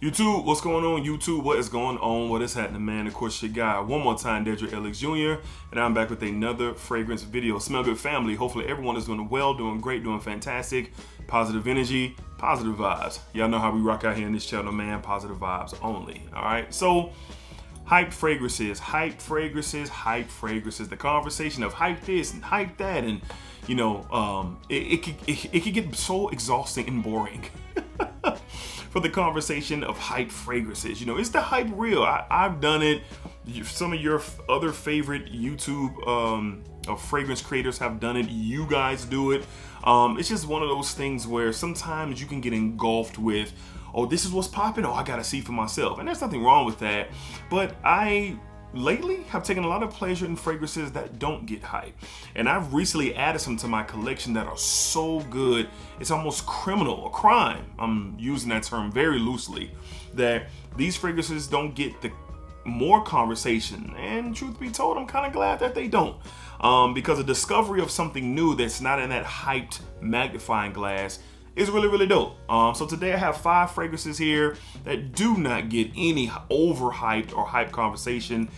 YouTube, what's going on? YouTube, what is going on? What is happening, man? Of course, your guy, one more time, DEDRICKHJR, and I'm back with another fragrance video. Smell good, family. Hopefully, everyone is doing well, doing great, doing fantastic. Positive energy, positive vibes. Y'all know how we rock out here in this channel, man. Positive vibes only. All right. So, hype fragrances, hype fragrances, hype fragrances. The conversation of hype this and hype that, and you know, it could get so exhausting and boring. For the conversation of hype fragrances, you know, is the hype real? I've done it. Some of your other favorite YouTube fragrance creators have done it. You guys do it. It's just one of those things where sometimes you can get engulfed with, oh, this is what's popping. Oh, I gotta see for myself, and there's nothing wrong with that. But I lately have taken a lot of pleasure in fragrances that don't get hype, and I've recently added some to my collection that are so good it's almost criminal, a crime, I'm using that term very loosely, that these fragrances don't get the more conversation. And truth be told, I'm kind of glad that they don't, because the discovery of something new that's not in that hyped magnifying glass is really, really dope. So today I have 5 fragrances here that do not get any overhyped or hype conversation.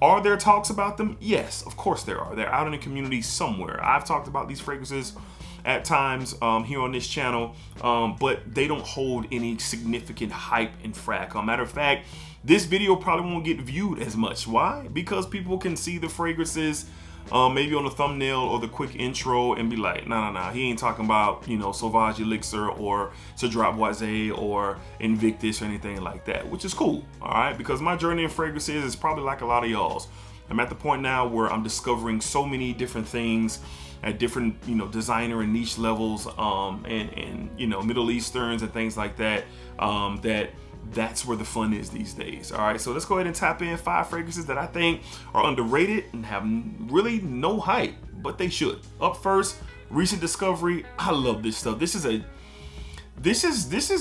Are there talks about them? Yes, of course there are. They're out in the community somewhere. I've talked about these fragrances at times here on this channel, but they don't hold any significant hype and frag. Matter of fact, this video probably won't get viewed as much. Why? Because people can see the fragrances maybe on the thumbnail or the quick intro and be like, nah, he ain't talking about, you know, Sauvage Elixir or Cedrat Boise or Invictus or anything like that, which is cool, all right? Because my journey in fragrances is probably like a lot of y'all's. I'm at the point now where I'm discovering so many different things at different, you know, designer and niche levels, and you know, Middle Easterns and things like that, that's where the fun is these days. All right, so let's go ahead and tap in 5 fragrances that I think are underrated and have really no hype, but they should. Up first, recent discovery. I love this stuff. This is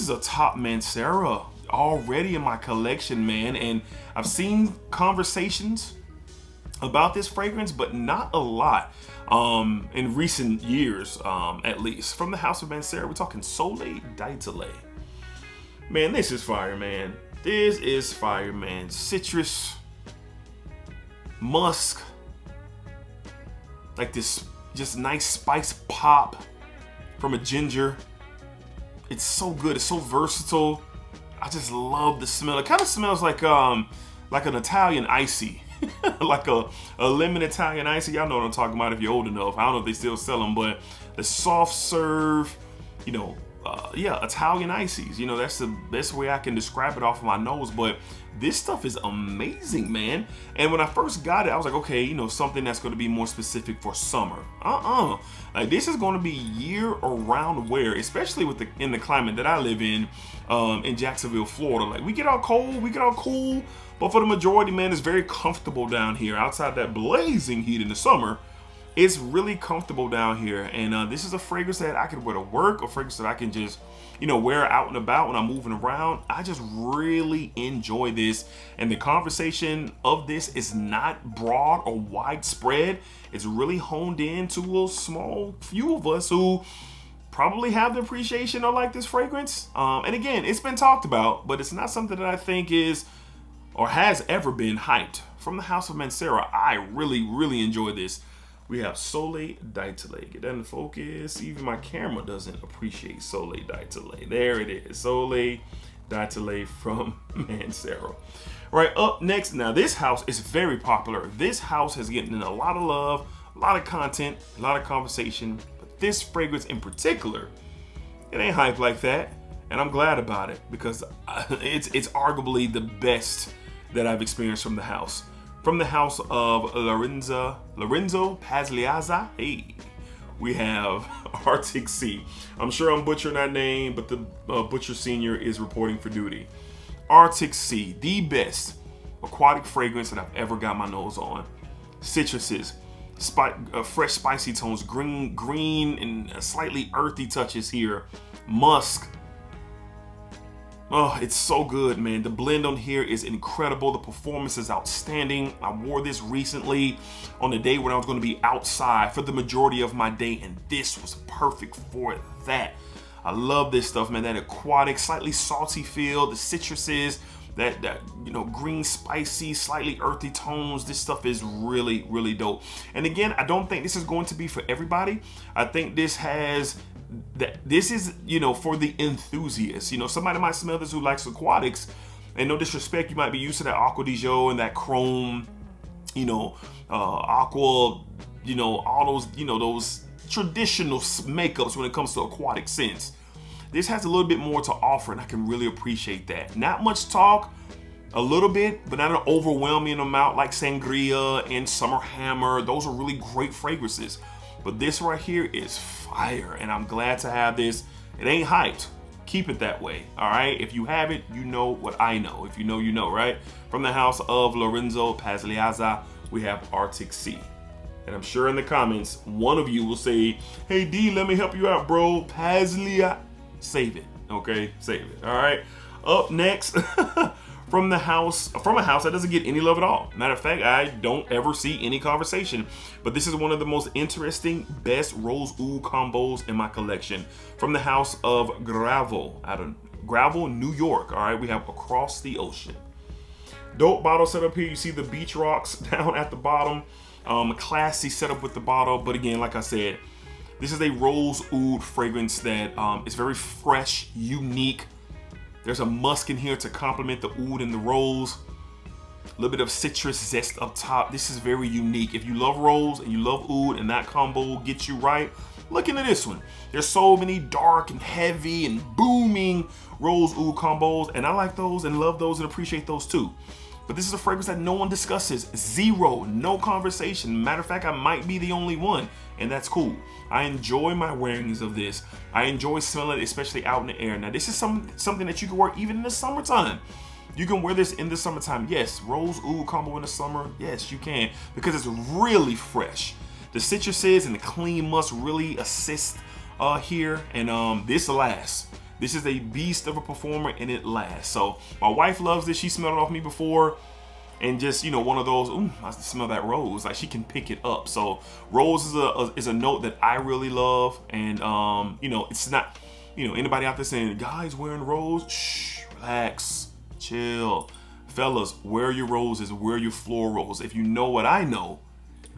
a top Manera already in my collection, man, and I've seen conversations about this fragrance, but not a lot in recent years, at least. From the house of Manera, we're talking Soleil d'Italie. Man, this is fire, man. This is fire, man. Citrus, musk, like this just nice spice pop from a ginger. It's so good. It's so versatile. I just love the smell. It kind of smells like an Italian icy. Like a lemon Italian icy. Y'all know what I'm talking about if you're old enough. I don't know if they still sell them, but the soft serve, you know, yeah, Italian ices. You know, that's the best way I can describe it off of my nose. But this stuff is amazing, man. And when I first got it, I was like, okay, you know, something that's going to be more specific for summer. Like, this is going to be year-round wear, especially in the climate that I live in Jacksonville, Florida. Like, we get out cold, we get out cool, but for the majority, man, it's very comfortable down here. Outside that blazing heat in the summer, it's really comfortable down here. And this is a fragrance that I could wear to work, a fragrance that I can just, you know, wear out and about when I'm moving around. I just really enjoy this. And the conversation of this is not broad or widespread. It's really honed in to a small few of us who probably have the appreciation or like this fragrance. And again, it's been talked about, but it's not something that I think is or has ever been hyped. From the house of Manera, I really, really enjoy this. We have Soleil d'Italie. Get that in focus. Even my camera doesn't appreciate Soleil d'Italie. There it is. Soleil d'Italie from Manera. Right, up next. Now, this house is very popular. This house has gotten a lot of love, a lot of content, a lot of conversation. But this fragrance in particular, it ain't hype like that. And I'm glad about it because it's arguably the best that I've experienced from the house. From the house of Lorenzo Pagliazza, hey, we have Arctic Sea. I'm sure I'm butchering that name, but the Butcher Senior is reporting for duty. Arctic Sea, the best aquatic fragrance that I've ever got my nose on. Citruses, fresh spicy tones, green and slightly earthy touches here. Musk. Oh, it's so good, man. The blend on here is incredible. The performance is outstanding. I wore this recently on the day when I was going to be outside for the majority of my day, and this was perfect for that. I love this stuff, man. That aquatic, slightly salty feel, the citruses, that green, spicy, slightly earthy tones. This stuff is really, really dope. And again, I don't think this is going to be for everybody. I think this is for the enthusiasts. Somebody might smell this who likes aquatics, and no disrespect, you might be used to that aqua di jo and that chrome, aqua, all those traditional makeups when it comes to aquatic scents. This has a little bit more to offer, and I can really appreciate that. Not much talk, a little bit, but not an overwhelming amount like Sangria and Summer Hammer. Those are really great fragrances. But this right here is fire, and I'm glad to have this. It ain't hyped. Keep it that way, all right? If you have it, you know what I know. If you know, you know, right? From the house of Lorenzo Pagliazza, we have Arctic Sea. And I'm sure in the comments, one of you will say, hey, D, let me help you out, bro. Pagliazza. Save it, okay? Save it, all right? Up next, from a house that doesn't get any love at all. Matter of fact, I don't ever see any conversation, but this is one of the most interesting, best rose oud combos in my collection. From the house of Gravel, out of Gravel, New York, all right? We have Across the Ocean. Dope bottle setup here. You see the beach rocks down at the bottom. Classy setup with the bottle, but again, like I said, this is a rose oud fragrance that is very fresh, unique. There's a musk in here to complement the oud and the rose. A little bit of citrus zest up top. This is very unique. If you love rose and you love oud and that combo gets you right, look into this one. There's so many dark and heavy and booming rose oud combos, and I like those and love those and appreciate those too. But this is a fragrance that no one discusses. Zero, no conversation. Matter of fact, I might be the only one, and that's cool. I enjoy my wearings of this. I enjoy smelling it, especially out in the air. Now, this is something that you can wear even in the summertime. You can wear this in the summertime. Yes, rose oud combo in the summer. Yes, you can, because it's really fresh. The citruses and the clean musk really assist here, and this lasts. This is a beast of a performer, and it lasts. So my wife loves this. She smelled it off me before, and just, one of those, ooh, I smell that rose. Like, she can pick it up. So rose is a note that I really love, and it's not, anybody out there saying, guys wearing rose, shh, relax, chill. Fellas, wear your roses, wear your florals. If you know what I know,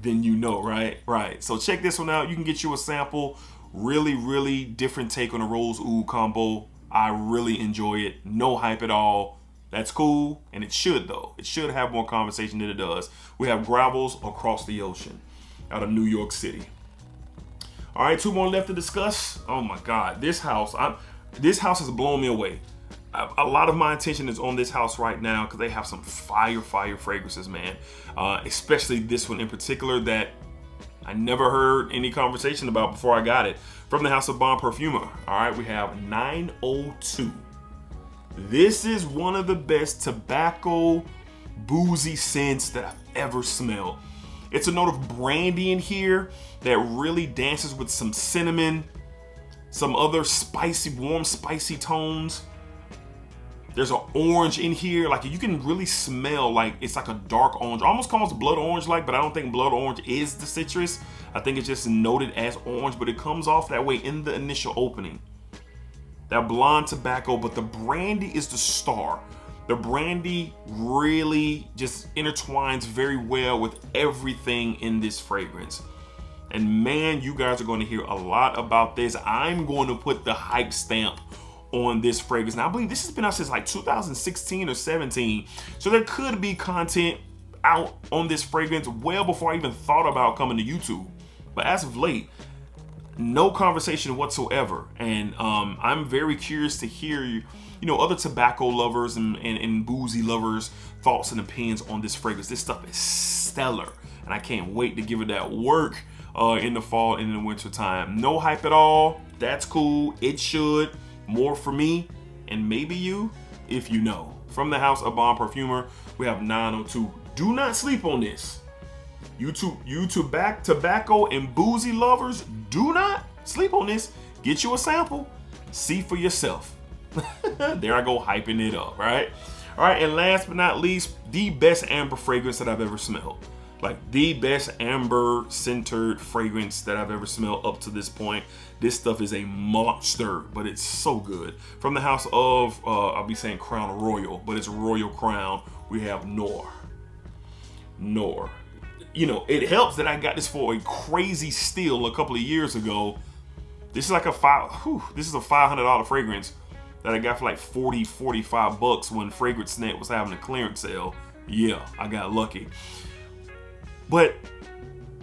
then you know, right? Right. So check this one out. You can get you a sample. Really, really different take on a rose oud combo. I really enjoy it. No hype at all. That's cool, and it should though. It should have more conversation than it does. We have Gravels Across the Ocean out of New York City. All right, two more left to discuss. Oh my God, this house has blown me away. A lot of my attention is on this house right now because they have some fire fragrances, man. Especially this one in particular that I never heard any conversation about before I got it. From the house of Bon Perfumer, all right, we have 902. This is one of the best tobacco boozy scents that I've ever smelled. It's a note of brandy in here that really dances with some cinnamon, some other spicy, warm, spicy tones. There's an orange in here, like you can really smell like it's like a dark orange, almost blood orange like, but I don't think blood orange is the citrus. I think it's just noted as orange, but it comes off that way in the initial opening. That blonde tobacco, but the brandy is the star. The brandy really just intertwines very well with everything in this fragrance. And man, you guys are going to hear a lot about this. I'm going to put the hype stamp on this fragrance. Now, I believe this has been out since like 2016 or 17. So there could be content out on this fragrance well before I even thought about coming to YouTube. But as of late, no conversation whatsoever. And I'm very curious to hear other tobacco lovers and boozy lovers' thoughts and opinions on this fragrance. This stuff is stellar, and I can't wait to give it that work in the fall and in the winter time. No hype at all. That's cool. It should. More for me and maybe you, if you know. From the house of Bon Perfumer, we have 902. Do not sleep on this. You tobacco and boozy lovers, do not sleep on this. Get you a sample. See for yourself. There I go, hyping it up, right? All right, and last but not least, the best amber fragrance that I've ever smelled. Like the best amber centered fragrance that I've ever smelled up to this point. This stuff is a monster, but it's so good. From the house of, I'll be saying Crown Royal, but it's Royal Crown. We have Noir. You know, it helps that I got this for a crazy steal a couple of years ago. This is like a $500 fragrance that I got for like 40, 45 bucks when Fragrance Net was having a clearance sale. Yeah, I got lucky. But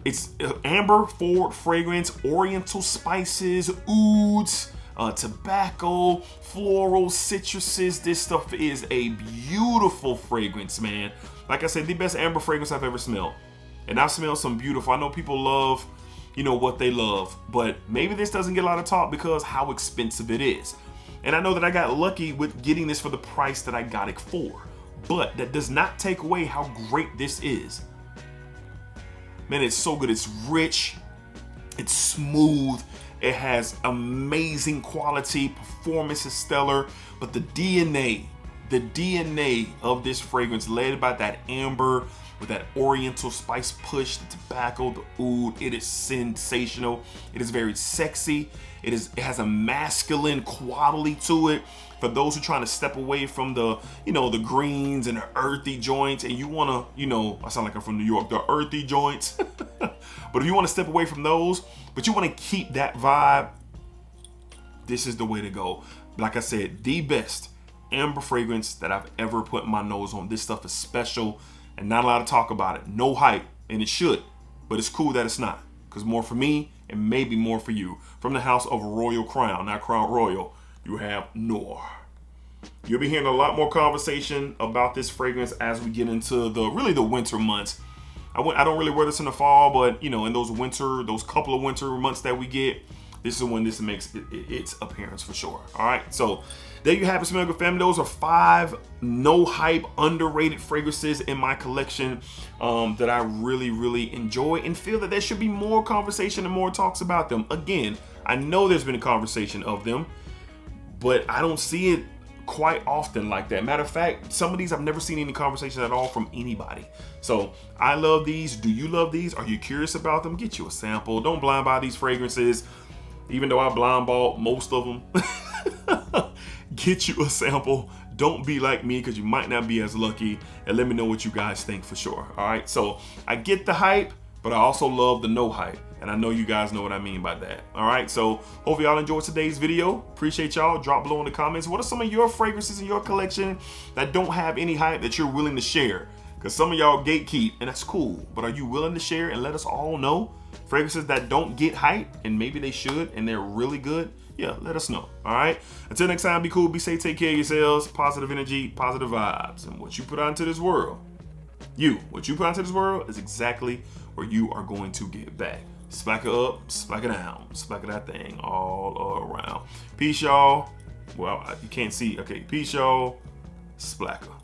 it's amber forward fragrance, oriental spices, ouds, tobacco, floral, citruses. This stuff is a beautiful fragrance, man. Like I said, the best amber fragrance I've ever smelled. And I've smelled some beautiful. I know people love, you know, what they love, but maybe this doesn't get a lot of talk because how expensive it is. And I know that I got lucky with getting this for the price that I got it for, but that does not take away how great this is. Man, it's so good. It's rich, it's smooth, it has amazing quality, performance is stellar, but the DNA of this fragrance, led by that amber with that oriental spice push, the tobacco, the oud, it is sensational. It is very sexy. It has a masculine quality to it. For those who are trying to step away from the, you know, the greens and the earthy joints, and you want to, you know, I sound like I'm from New York, the earthy joints. But if you want to step away from those, but you want to keep that vibe, this is the way to go. Like I said, the best amber fragrance that I've ever put my nose on. This stuff is special and not a lot of talk about it. No hype, and it should, but it's cool that it's not, because more for me and maybe more for you. From the house of Royal Crown, not Crown Royal, you have Noir. You'll be hearing a lot more conversation about this fragrance as we get into the winter months. I don't really wear this in the fall, but you know, in those couple of winter months that we get, this is when this makes its appearance for sure. All right, so there you have it, Smell Good family. Those are 5 no hype, underrated fragrances in my collection that I really, really enjoy and feel that there should be more conversation and more talks about them. Again, I know there's been a conversation of them, but I don't see it quite often like that. Matter of fact, some of these I've never seen any conversation at all from anybody. So I love these. Do you love these? Are you curious about them? Get you a sample. Don't blind buy these fragrances, even though I blind bought most of them. Get you a sample. Don't be like me, because you might not be as lucky, and let me know what you guys think for sure. All right, so I get the hype, but I also love the no hype, and I know you guys know what I mean by that. All right, so hopefully y'all enjoyed today's video. Appreciate y'all. Drop below in the comments, what are some of your fragrances in your collection that don't have any hype that you're willing to share? Because some of y'all gatekeep, and that's cool, but are you willing to share and let us all know fragrances that don't get hype and maybe they should and they're really good? Yeah, let us know. All right, until next time, be cool, be safe, take care of yourselves, positive energy, positive vibes, and what you put out into this world, what you put out into this world is exactly where you are going to get back. Splack it up, splack it down, splack it that thing all around. Peace, y'all. Well, you can't see. Okay, peace, y'all. Splacker.